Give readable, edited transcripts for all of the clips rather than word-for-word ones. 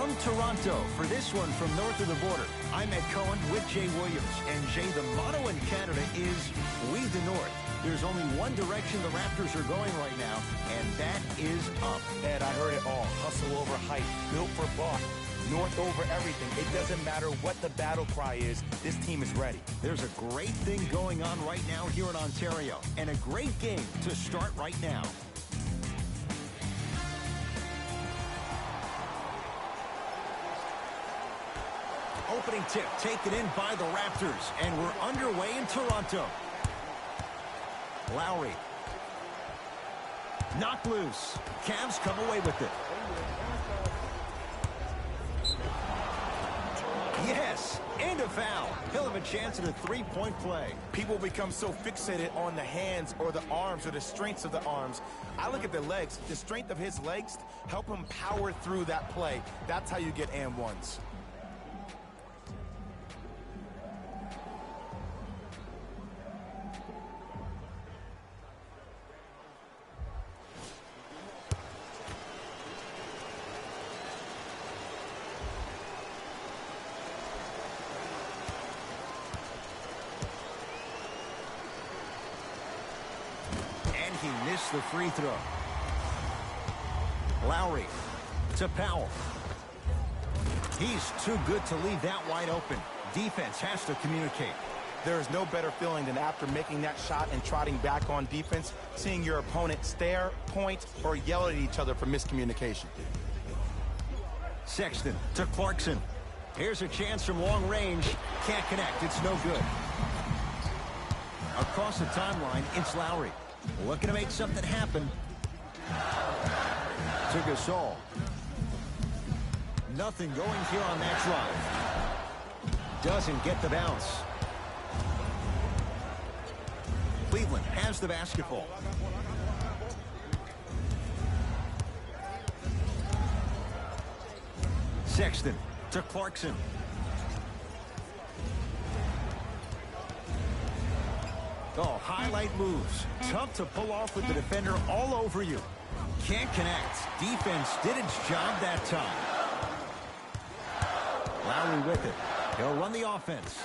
from Toronto for this one from north of the border. I'm Ed Cohen with Jay Williams. And Jay, the motto in Canada is We the North. There's only one direction the Raptors are going right now, and that is up. Ed, I heard it all. Hustle over hype. Built for Buck. North over everything. It doesn't matter what the battle cry is. This team is ready. There's a great thing going on right now here in Ontario, and a great game to start right now. Opening tip taken in by the Raptors, and we're underway in Toronto. Lowry. Knocked loose. Cavs come away with it. Yes, and a foul. He'll have a chance at a three-point play. People become so fixated on the hands or the arms or the strengths of the arms. I look at the legs. The strength of his legs help him power through that play. That's how you get and ones. He missed the free throw. Lowry to Powell. He's too good to leave that wide open. Defense has to communicate. There is no better feeling than after making that shot and trotting back on defense, seeing your opponent stare, point, or yell at each other for miscommunication. Sexton to Clarkson. Here's a chance from long range. Can't connect. It's no good. Across the timeline, it's Lowry. Looking to make something happen. To Gasol. Nothing going here on that drive. Doesn't get the bounce. Cleveland has the basketball. Sexton to Clarkson. Oh, highlight moves. Tough to pull off with the defender all over you. Can't connect. Defense did its job that time. Lowry with it. He'll run the offense.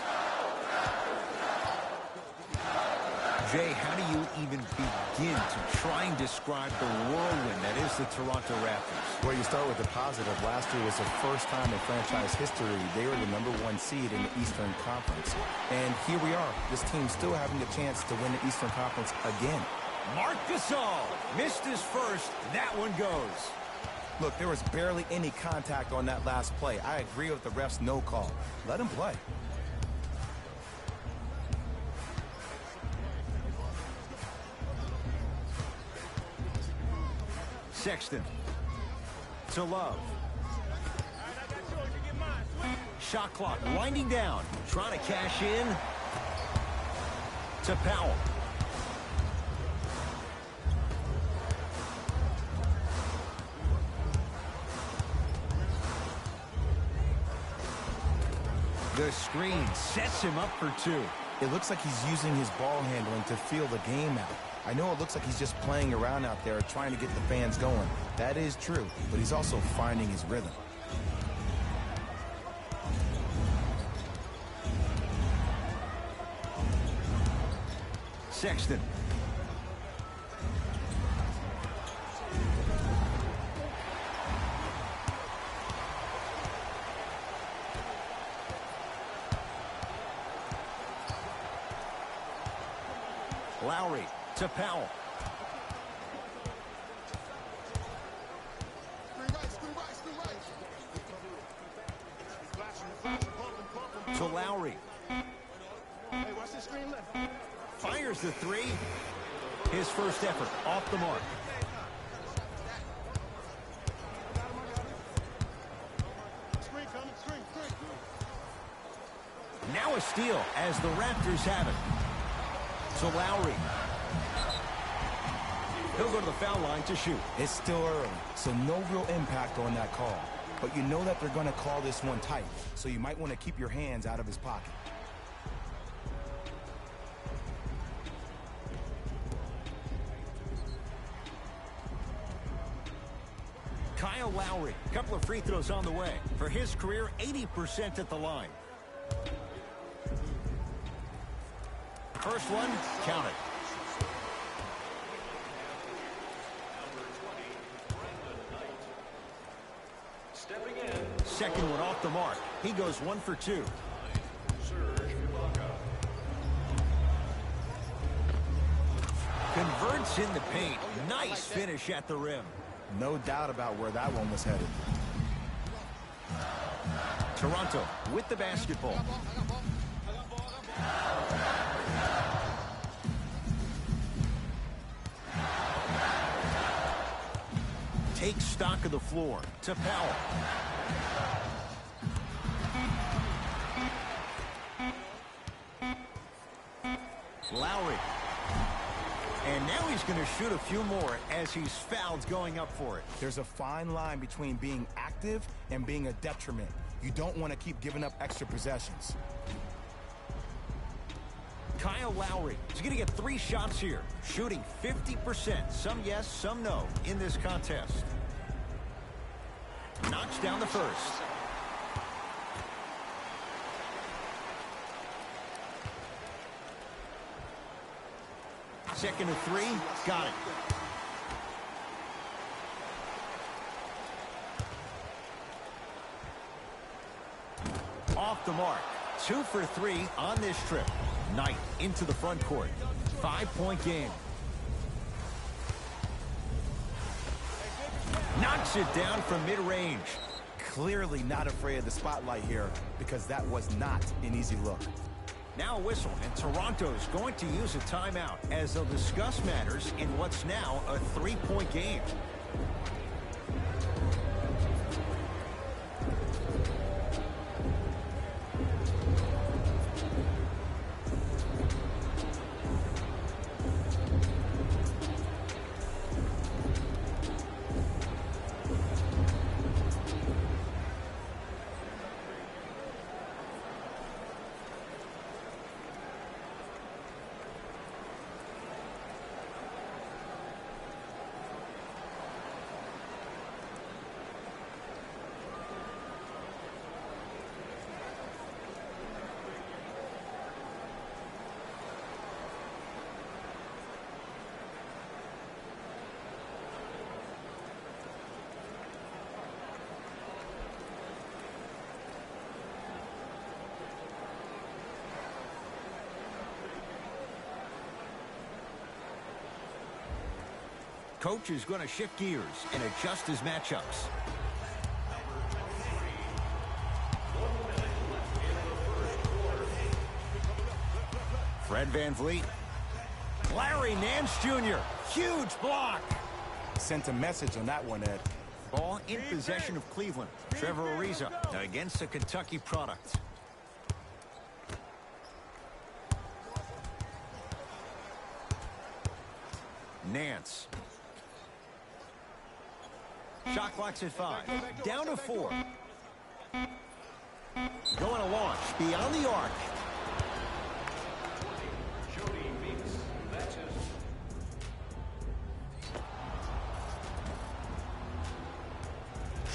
Jay, how do you even begin to try and describe the whirlwind that is the Toronto Raptors? Well, you start with the positive. Last year was the first time in franchise history they were the #1 seed in the Eastern Conference. And here we are, this team still having a chance to win the Eastern Conference again. Marc Gasol missed his first. That one goes. Look, there was barely any contact on that last play. I agree with the ref's no call. Let him play. Sexton to Love. Shot clock winding down. Trying to cash in to Powell. The screen sets him up for two. It looks like he's using his ball handling to feel the game out. I know it looks like he's just playing around out there trying to get the fans going. That is true, but he's also finding his rhythm. Sexton. Lowry to Powell. To Lowry. Fires the three. His first effort off the mark. Now a steal as the Raptors have it. To Lowry. He'll go to the foul line to shoot. It's still early, so no real impact on that call. But you know that they're going to call this one tight, so you might want to keep your hands out of his pocket. Lowry, a couple of free throws on the way. For his career, 80% at the line. First one, count it. Second one off the mark. He goes 1 for 2. Converts in the paint. Nice finish at the rim. No doubt about where that one was headed. Toronto with the basketball. Takes stock of the floor to Powell. Lowry. And now he's going to shoot a few more as he's fouled going up for it. There's a fine line between being active and being a detriment. You don't want to keep giving up extra possessions. Kyle Lowry is going to get 3 shots here, shooting 50%. Some yes, some no in this contest. Knocks down the first. Second to 3, got it. Off the mark. 2 for 3 on this trip. Knight into the front court. 5-point game. Knocks it down from mid-range. Clearly not afraid of the spotlight here because that was not an easy look. Now a whistle, and Toronto's going to use a timeout as they'll discuss matters in what's now a 3-point game. Coach is going to shift gears and adjust his matchups. Fred VanVleet. Larry Nance Jr. Huge block. Sent a message on that one, Ed. Ball in possession of Cleveland. Trevor Ariza against a Kentucky product. Nance. Shot clock's at 5. Down to 4. Going to launch beyond the arc.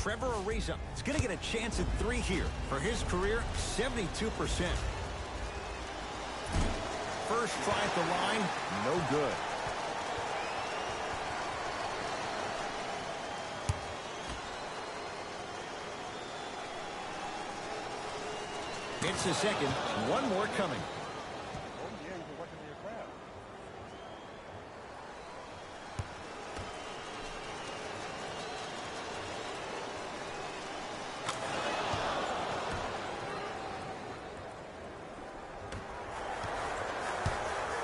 Trevor Ariza is going to get a chance at 3 here. For his career, 72%. First try at the line, no good. It's the second. One more coming.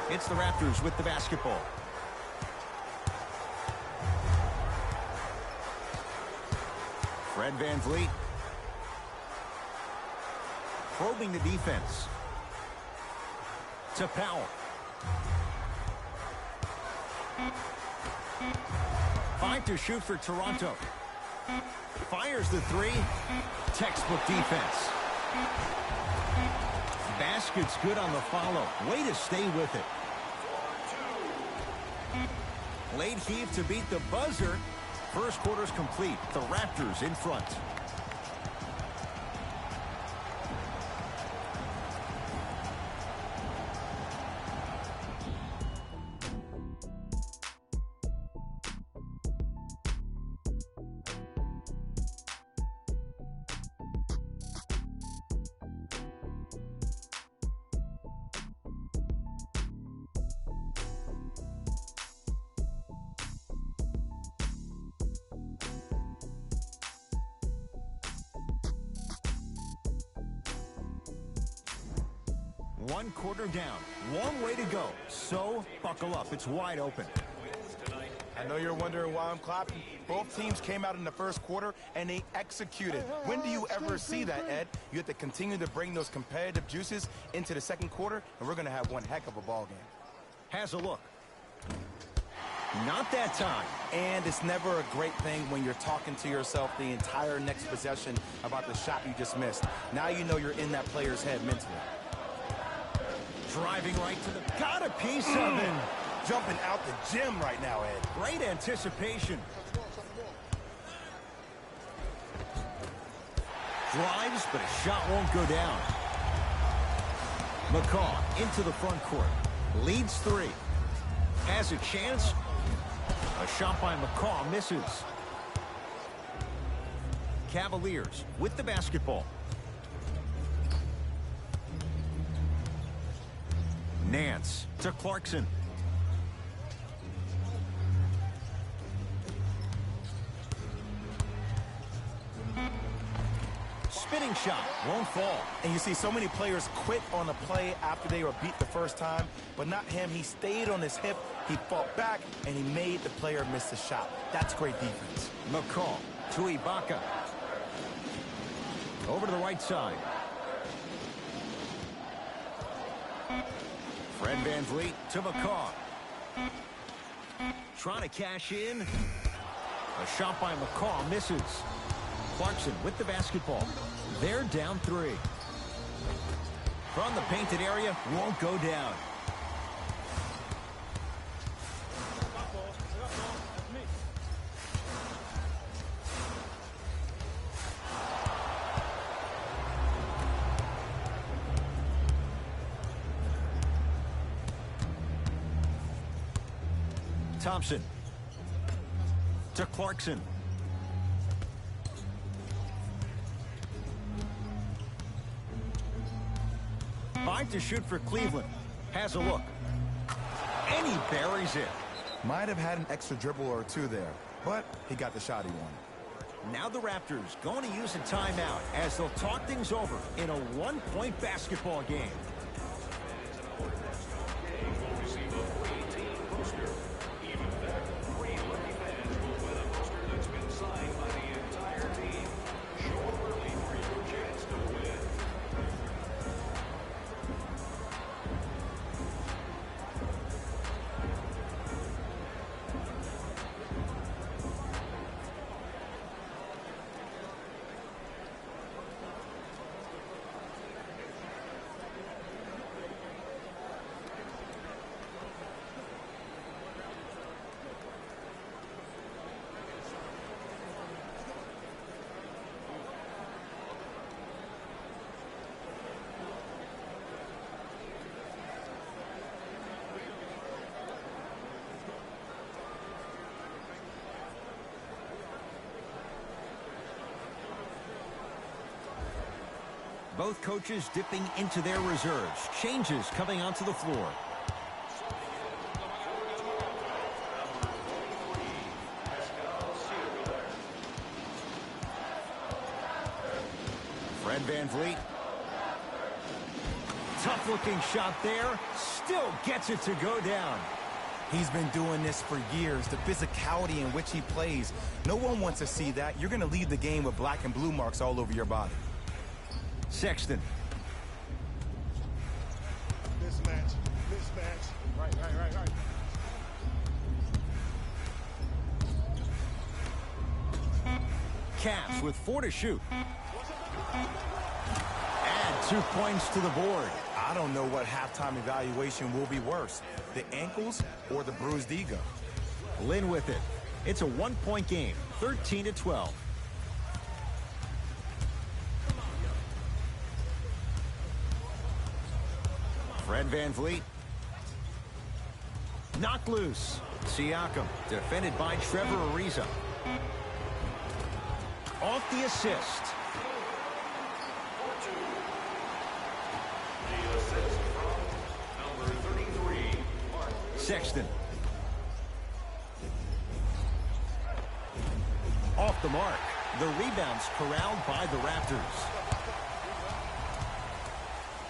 It's the Raptors with the basketball. Fred VanVleet. Probing the defense. To Powell. 5 to shoot for Toronto. Fires the 3. Textbook defense. Basket's good on the follow. Way to stay with it. Late heave to beat the buzzer. First quarter's complete. The Raptors in front. One quarter down. Long way to go. So, buckle up. It's wide open. I know you're wondering why I'm clapping. Both teams came out in the first quarter, and they executed. When do you ever see that, Ed? You have to continue to bring those competitive juices into the second quarter, and we're going to have one heck of a ball game. Has a look. Not that time. And it's never a great thing when you're talking to yourself the entire next possession about the shot you just missed. Now you know you're in that player's head mentally. Driving right to the... Got a piece of him. Jumping out the gym right now, Ed. Great anticipation. Drives, but a shot won't go down. McCaw into the front court. Leads 3. Has a chance. A shot by McCaw misses. Cavaliers with the basketball. Nance to Clarkson. Spinning shot won't fall. And you see so many players quit on a play after they were beat the first time, but not him. He stayed on his hip, he fought back, and he made the player miss the shot. That's great defense. McCaw to Ibaka. Over to the right side. Fred VanVleet to McCaw. Trying to cash in. A shot by McCaw misses. Clarkson with the basketball. They're down 3. From the painted area, won't go down. Thompson to Clarkson. Five to shoot for Cleveland. Has a look. And he buries it. Might have had an extra dribble or two there, but he got the shot he wanted. Now the Raptors going to use a timeout as they'll talk things over in a one-point basketball game. Both coaches dipping into their reserves. Changes coming onto the floor. Fred VanVleet. Tough-looking shot there. Still gets it to go down. He's been doing this for years. The physicality in which he plays. No one wants to see that. You're going to leave the game with black and blue marks all over your body. Sexton. Mismatch. Right. Cavs with 4 to shoot. Add 2 points to the board. I don't know what halftime evaluation will be worse, the ankles or the bruised ego. Lynn with it. It's a one-point game, 13-12. Fred VanVleet. Knocked loose. Siakam, defended by Trevor Ariza. Off the assist. Sexton. Off the mark. The rebound's corralled by the Raptors.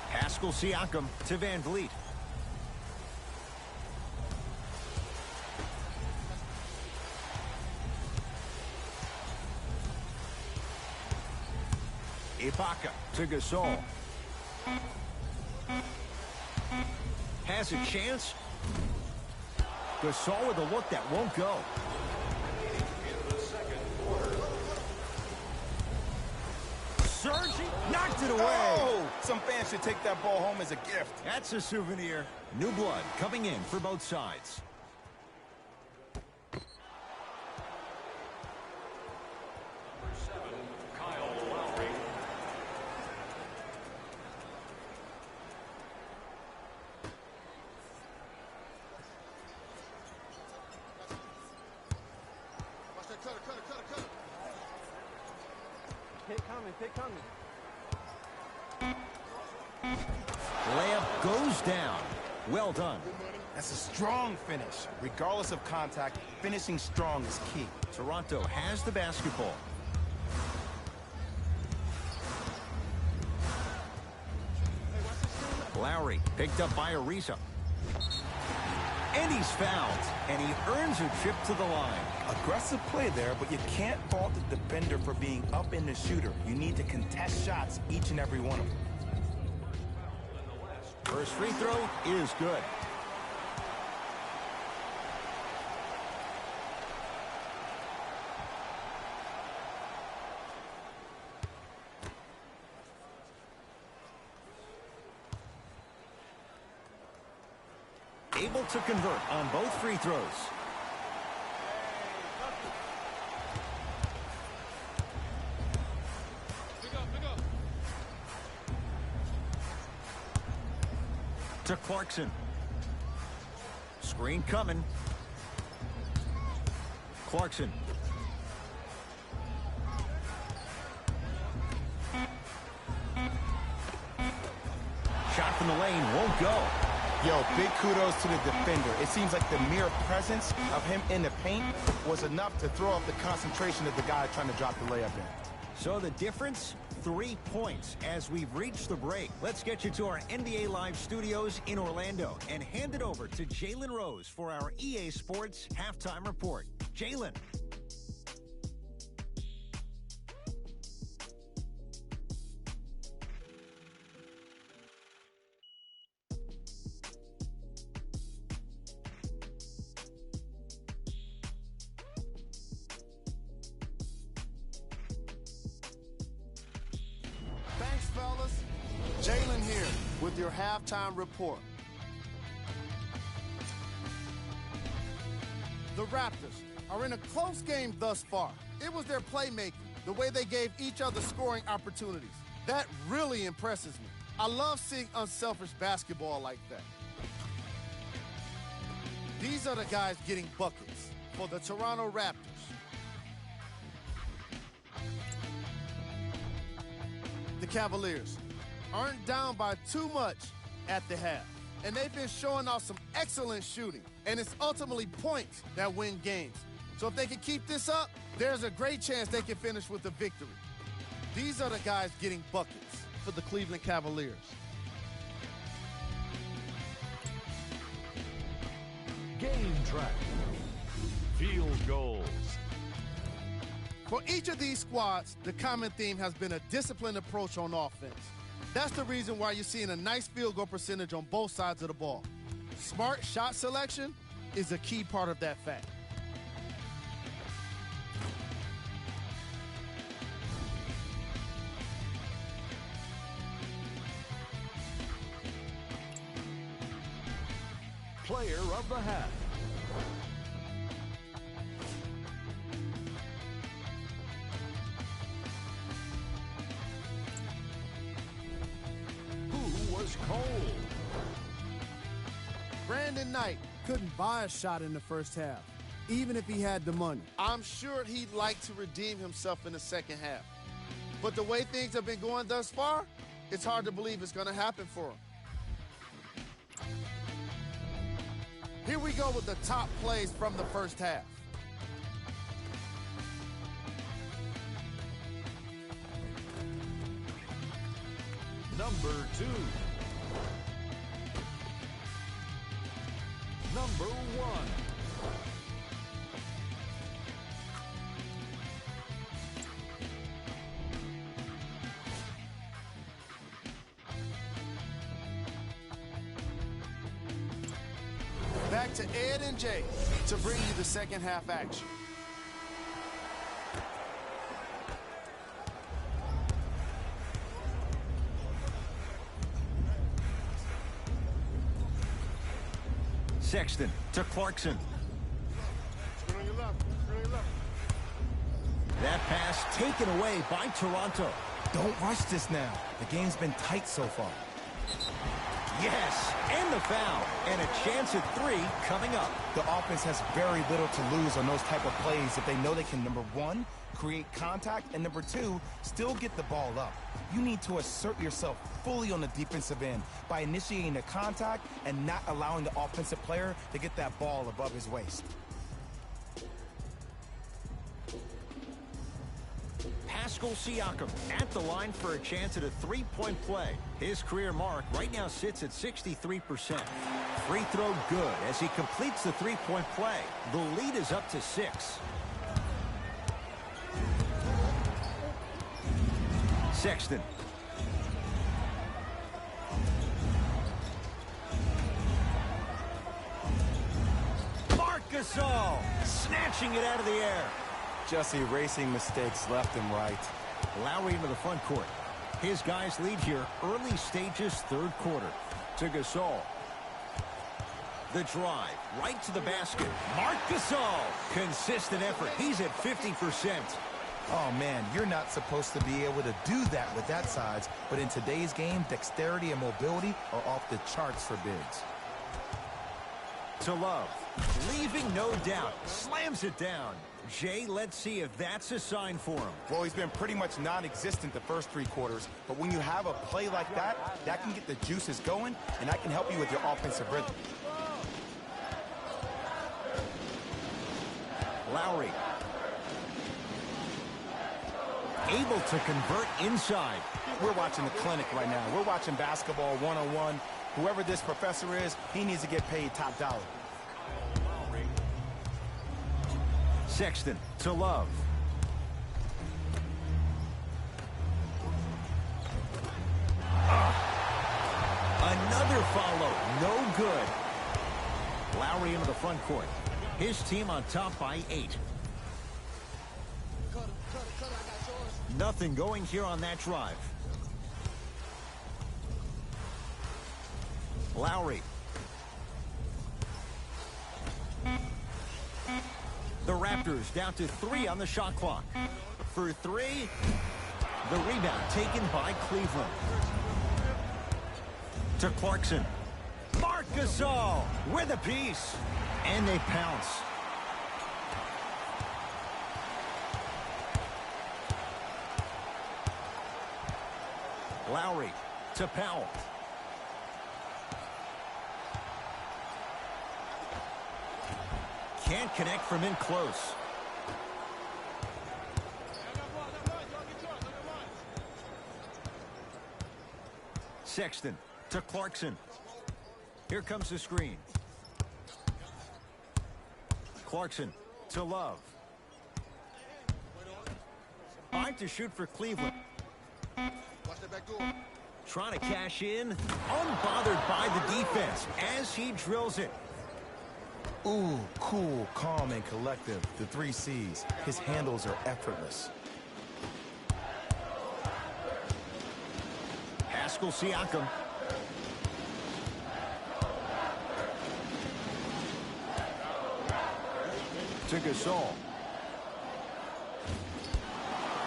Pascal Siakam to VanVleet. Ibaka to Gasol. Has a chance. Gasol with a look that won't go. Surging, knocked it away. Oh, some fans should take that ball home as a gift. That's a souvenir. New blood coming in for both sides. Hit coming. Layup goes down. Well done. That's a strong finish. Regardless of contact, finishing strong is key. Toronto has the basketball. Lowry picked up by Ariza. And he's fouled. And he earns a trip to the line. Aggressive play there, but you can't fault the defender for being up in the shooter. You need to contest shots, each and every one of them. First free throw is good. Able to convert on both free throws. To Clarkson. Screen coming. Clarkson. Shot from the lane won't go. Yo, big kudos to the defender. It seems like the mere presence of him in the paint was enough to throw off the concentration of the guy trying to drop the layup in. So the difference, 3 points as we've reached the break. Let's get you to our NBA Live studios in Orlando and hand it over to Jalen Rose for our EA Sports Halftime Report. Jalen. Thanks, fellas. Jalen here with your halftime report. The Raptors are in a close game thus far. It was their playmaking, the way they gave each other scoring opportunities. That really impresses me. I love seeing unselfish basketball like that. These are the guys getting buckets for the Toronto Raptors. The Cavaliers aren't down by too much at the half, and they've been showing off some excellent shooting, and it's ultimately points that win games. So if they can keep this up, there's a great chance they can finish with a victory. These are the guys getting buckets for the Cleveland Cavaliers. Game track. Field goals. For each of these squads, the common theme has been a disciplined approach on offense. That's the reason why you're seeing a nice field goal percentage on both sides of the ball. Smart shot selection is a key part of that fact. Player of the half. cold. Brandon Knight couldn't buy a shot in the first half, even if he had the money. I'm sure he'd like to redeem himself in the second half. But the way things have been going thus far, it's hard to believe it's going to happen for him. Here we go with the top plays from the first half. Number 2. Number 1. Back to Ed and Jay to bring you the second half action. Sexton to Clarkson. That pass taken away by Toronto. Don't rush this now. The game's been tight so far. Yes, and the foul. And a chance at 3 coming up. The offense has very little to lose on those type of plays if they know they can, number 1, create contact, and number 2, still get the ball up. You need to assert yourself fully on the defensive end by initiating the contact and not allowing the offensive player to get that ball above his waist. Pascal Siakam at the line for a chance at a 3-point play. His career mark right now sits at 63%. Free throw good as he completes the 3-point play. The lead is up to 6. Sexton. Marc Gasol snatching it out of the air. Just erasing mistakes left and right. Lowry into the front court. His guys lead here early stages, third quarter. To Gasol. The drive right to the basket. Marc Gasol. Consistent effort. He's at 50%. Oh, man, you're not supposed to be able to do that with that size, but in today's game, dexterity and mobility are off the charts for bigs. To Love. Leaving no doubt. Slams it down. Jay, let's see if that's a sign for him. Well, he's been pretty much non-existent the first 3 quarters, but when you have a play like that, that can get the juices going, and that can help you with your offensive rhythm. Lowry. Able to convert inside. We're watching the clinic right now. We're watching basketball one-on-one. Whoever this professor is, he needs to get paid top dollar. Sexton to Love. Another follow. No good. Lowry into the front court. His team on top by 8. Nothing going here on that drive. Lowry. The Raptors down to 3 on the shot clock. For 3, the rebound taken by Cleveland. To Clarkson. Marc Gasol with a piece. And they pounce. Lowry to Powell. Can't connect from in close. Sexton to Clarkson. Here comes the screen. Clarkson to Love. 5 to shoot for Cleveland. Trying to cash in. Unbothered by the defense as he drills it. Ooh, cool, calm, and collective. The 3 C's. His handles are effortless. Pascal Siakam. To Gasol.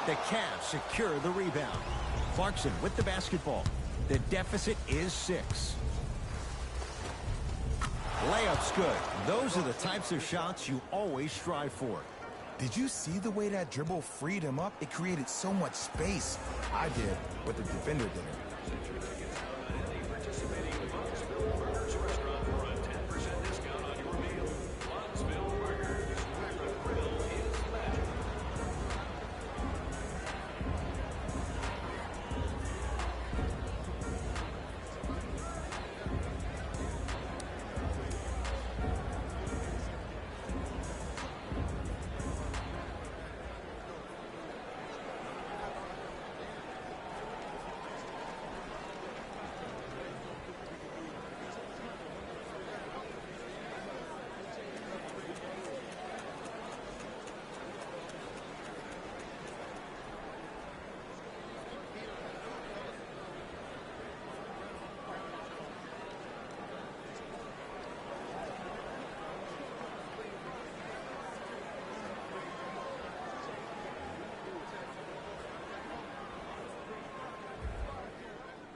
The Cavs secure the rebound. Clarkson with the basketball. The deficit is 6. Layup's good. Those are the types of shots you always strive for. Did you see the way that dribble freed him up? It created so much space. I did, but the defender didn't.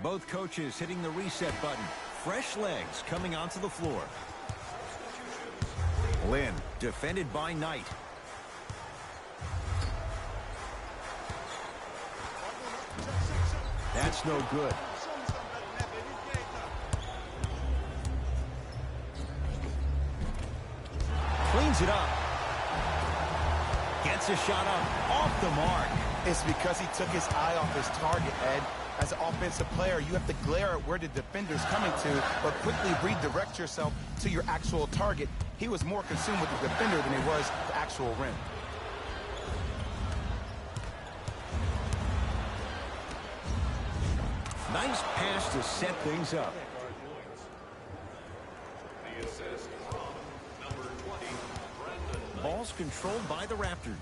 Both coaches hitting the reset button. Fresh legs coming onto the floor. Lynn, defended by Knight. That's no good. Cleans it up. Gets a shot up off the mark. It's because he took his eye off his target, Ed. As an offensive player, you have to glare at where the defender's coming to, but quickly redirect yourself to your actual target. He was more consumed with the defender than he was the actual rim. Nice pass to set things up. Ball's controlled by the Raptors.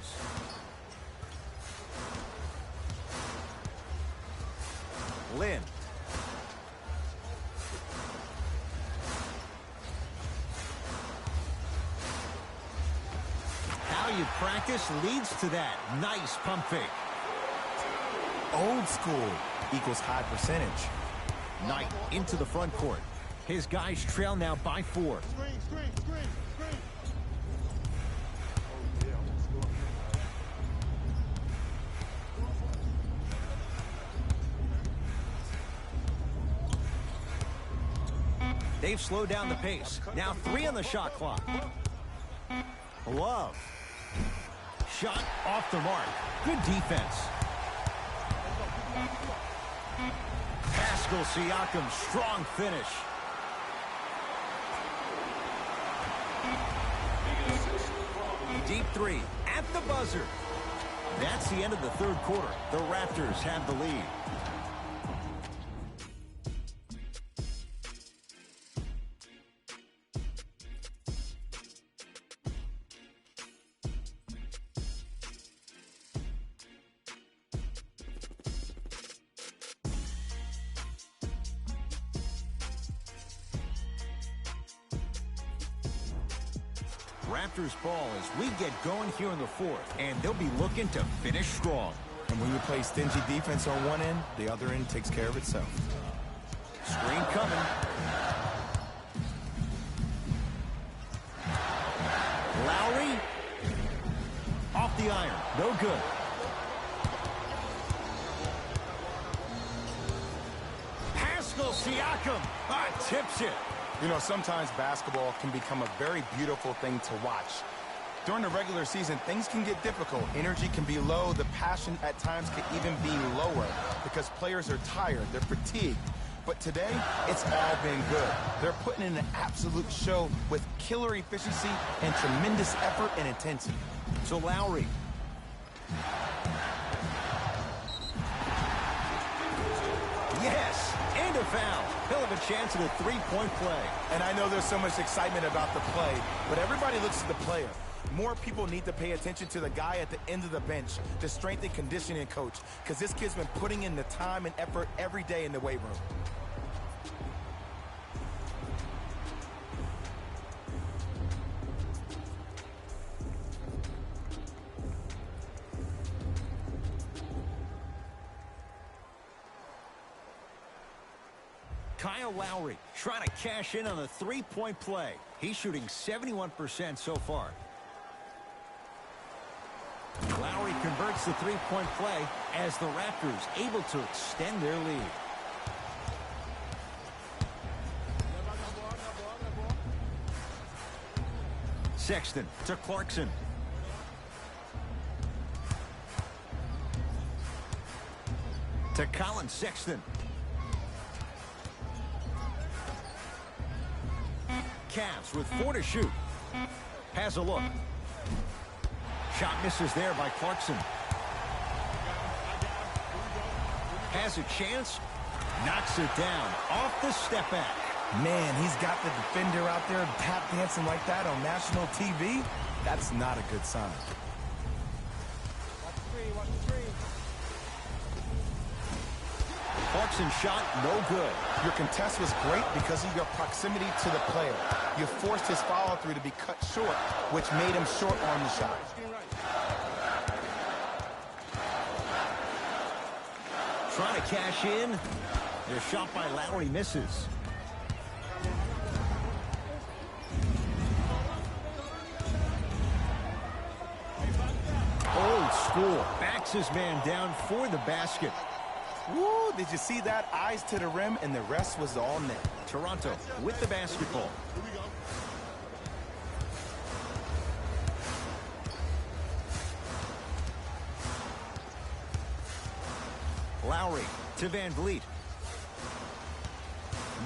Lynn. How you practice leads to that. Nice pump fake. Old school equals high percentage. Knight into the front court. His guys trail now by 4. They've slowed down the pace. Now 3 on the shot clock. Love. Shot off the mark. Good defense. Pascal Siakam, strong finish. Deep 3 at the buzzer. That's the end of the third quarter. The Raptors have the lead. Raptors ball as we get going here in the fourth, and they'll be looking to finish strong. And when you play stingy defense on one end, the other end takes care of itself. Screen coming. Lowry. Off the iron. No good. Pascal Siakam. Tips it. You know, sometimes basketball can become a very beautiful thing to watch. During the regular season, things can get difficult. Energy can be low. The passion at times can even be lower because players are tired. They're fatigued. But today, it's all been good. They're putting in an absolute show with killer efficiency and tremendous effort and intensity. So Lowry. Yes, and a foul. He'll have a chance at a three-point play. And I know there's so much excitement about the play, but everybody looks at the player. More people need to pay attention to the guy at the end of the bench, the strength and conditioning coach, because this kid's been putting in the time and effort every day in the weight room. Kyle Lowry trying to cash in on the three-point play. He's shooting 71% so far. Lowry converts the three-point play as the Raptors able to extend their lead. Sexton to Clarkson. To Colin Sexton. Cavs with 4 to shoot. Has a look. Shot misses there by Clarkson. Has a chance. Knocks it down off the step back. Man, he's got the defender out there tap dancing like that on national TV. That's not a good sign. Clarkson's shot, no good. Your contest was great because of your proximity to the player. You forced his follow-through to be cut short, which made him short on the shot. Trying to cash in. Their shot by Lowry misses. Old school. Backs his man down for the basket. Woo, did you see that? Eyes to the rim, and the rest was all net. Toronto with the basketball. Lowry to Van Vliet.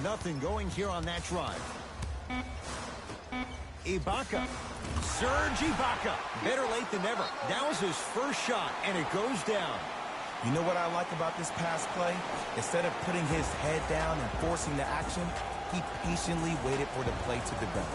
Nothing going here on that drive. Ibaka. Serge Ibaka. Better late than never. That was his first shot, and it goes down. You know what I like about this pass play? Instead of putting his head down and forcing the action, he patiently waited for the play to develop.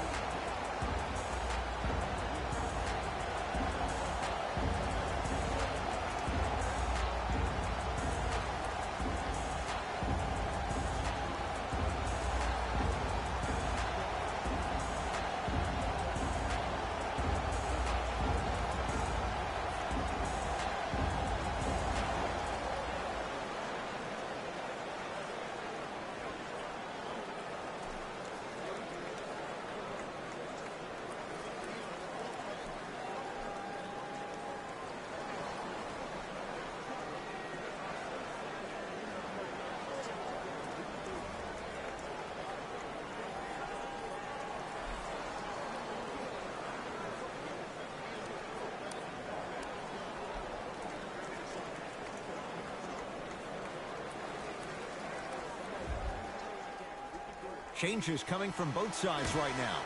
Changes coming from both sides right now.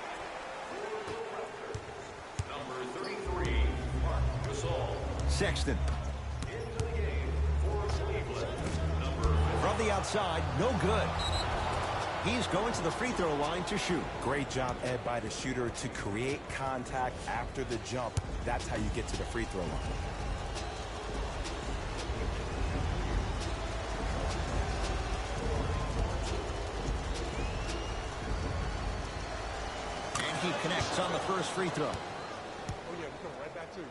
Number 33, Mark Gasol. Sexton. Into the game for Cleveland. Number From the outside, no good. He's going to the free throw line to shoot. Great job, Ed, by the shooter to create contact after the jump. That's how you get to the free throw line. He connects on the first free throw. Oh, yeah, we're coming right back to you.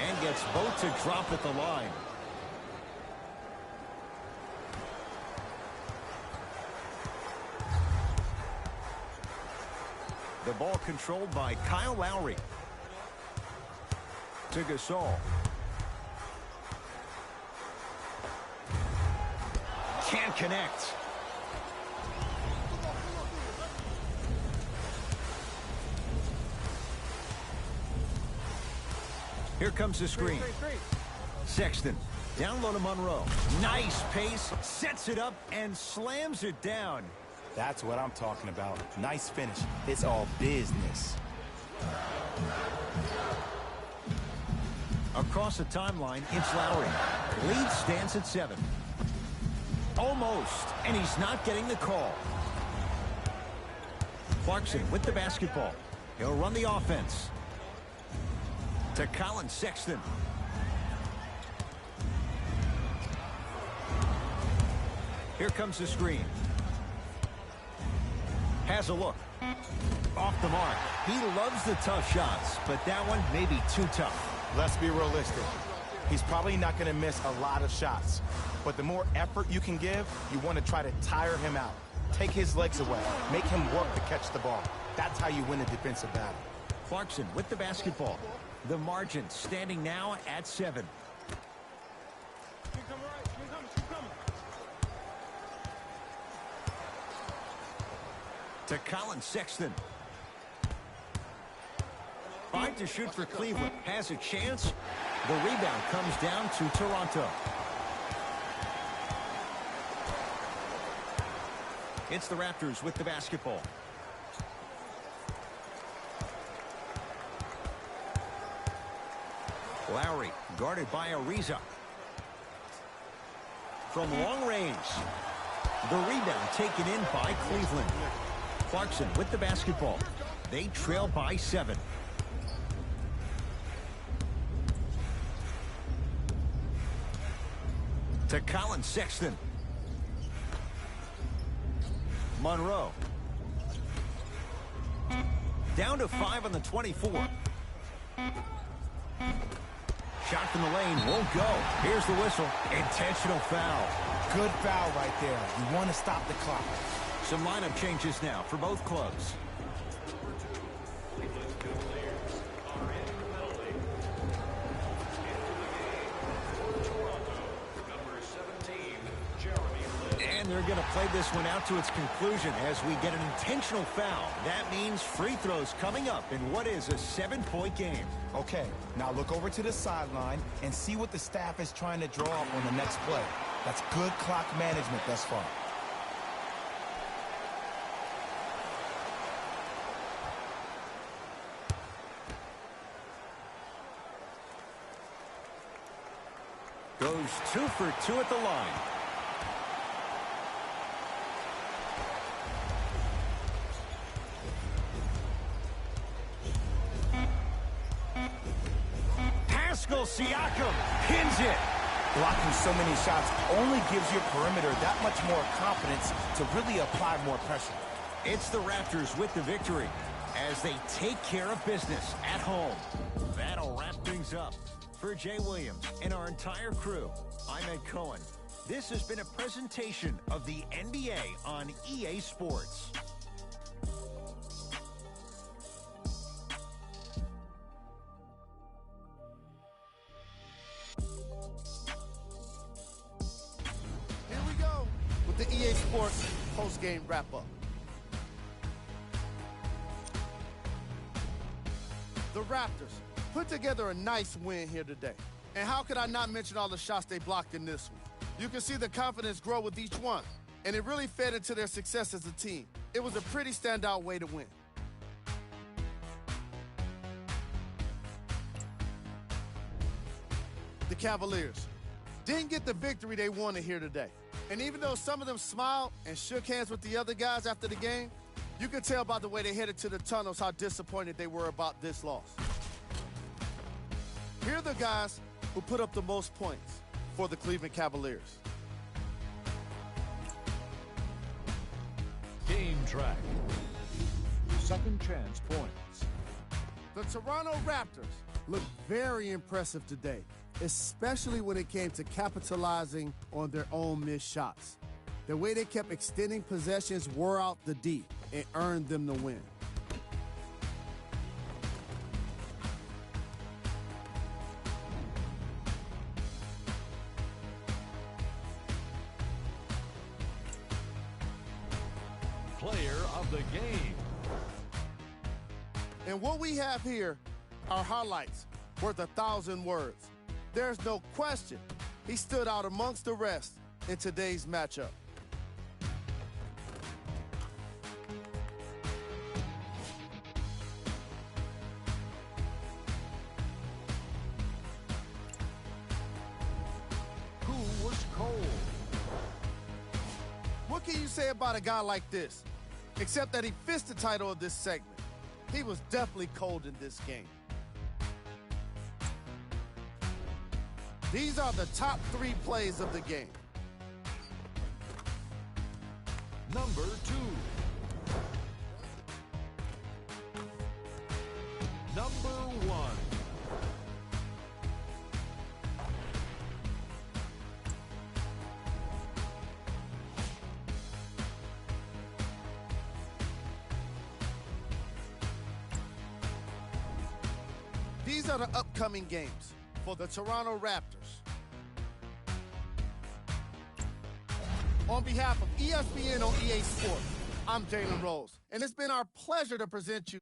And gets both to drop at the line. The ball controlled by Kyle Lowry. To Gasol. Can't connect. Here comes the screen. Sexton. Down low to Monroe. Nice pace. Sets it up and slams it down. That's what I'm talking about. Nice finish. It's all business. Across the timeline, it's Lowry. Lead stands at 7. Almost, and he's not getting the call. Clarkson with the basketball. He'll run the offense. To Colin Sexton. Here comes the screen. Has a look. Off the mark. He loves the tough shots, but that one may be too tough. Let's be realistic. He's probably not going to miss a lot of shots. But the more effort you can give, you want to try to tire him out. Take his legs away. Make him work to catch the ball. That's how you win a defensive battle. Clarkson with the basketball. The margin standing now at 7. To Colin Sexton. 5 to shoot for Cleveland. Has a chance. The rebound comes down to Toronto. It's the Raptors with the basketball. Lowry guarded by Ariza. From long range. The rebound taken in by Cleveland. Clarkson with the basketball. They trail by 7. To Colin Sexton. Monroe. Down to 5 on the 24. Shot from the lane won't go. Here's the whistle. Intentional foul. Good foul right there. You want to stop the clock. Some lineup changes now for both clubs. Cleveland Cavaliers are in the penalty. Into the game for Toronto, number 17, Jeremy Lin. And they're going to play this one out to its conclusion as we get an intentional foul. That means free throws coming up in what is a 7-point game. Okay, now look over to the sideline and see what the staff is trying to draw up on the next play. That's good clock management thus far. Goes 2 for 2 at the line. Pascal Siakam pins it. Blocking so many shots only gives your perimeter that much more confidence to really apply more pressure. It's the Raptors with the victory as they take care of business at home. That'll wrap things up. For Jay Williams and our entire crew, I'm Ed Cohen. This has been a presentation of the NBA on EA Sports. Here we go with the EA Sports post-game wrap-up. The Raptors put together a nice win here today. And how could I not mention all the shots they blocked in this one? You can see the confidence grow with each one, and it really fed into their success as a team. It was a pretty standout way to win. The Cavaliers didn't get the victory they wanted here today. And even though some of them smiled and shook hands with the other guys after the game, you could tell by the way they headed to the tunnels how disappointed they were about this loss. Here are the guys who put up the most points for the Cleveland Cavaliers. Game track. Second chance points. The Toronto Raptors looked very impressive today, especially when it came to capitalizing on their own missed shots. The way they kept extending possessions wore out the D and earned them the win. Player of the game. And what we have here are highlights worth 1,000 words. There's no question he stood out amongst the rest in today's matchup. Who was cold? What can you say about a guy like this? Except that he fits the title of this segment. He was definitely cold in this game. These are the top 3 plays of the game. Number 2. number 1. These are the upcoming games for the Toronto Raptors. On behalf of ESPN on EA Sports, I'm Jalen Rose, and it's been our pleasure to present you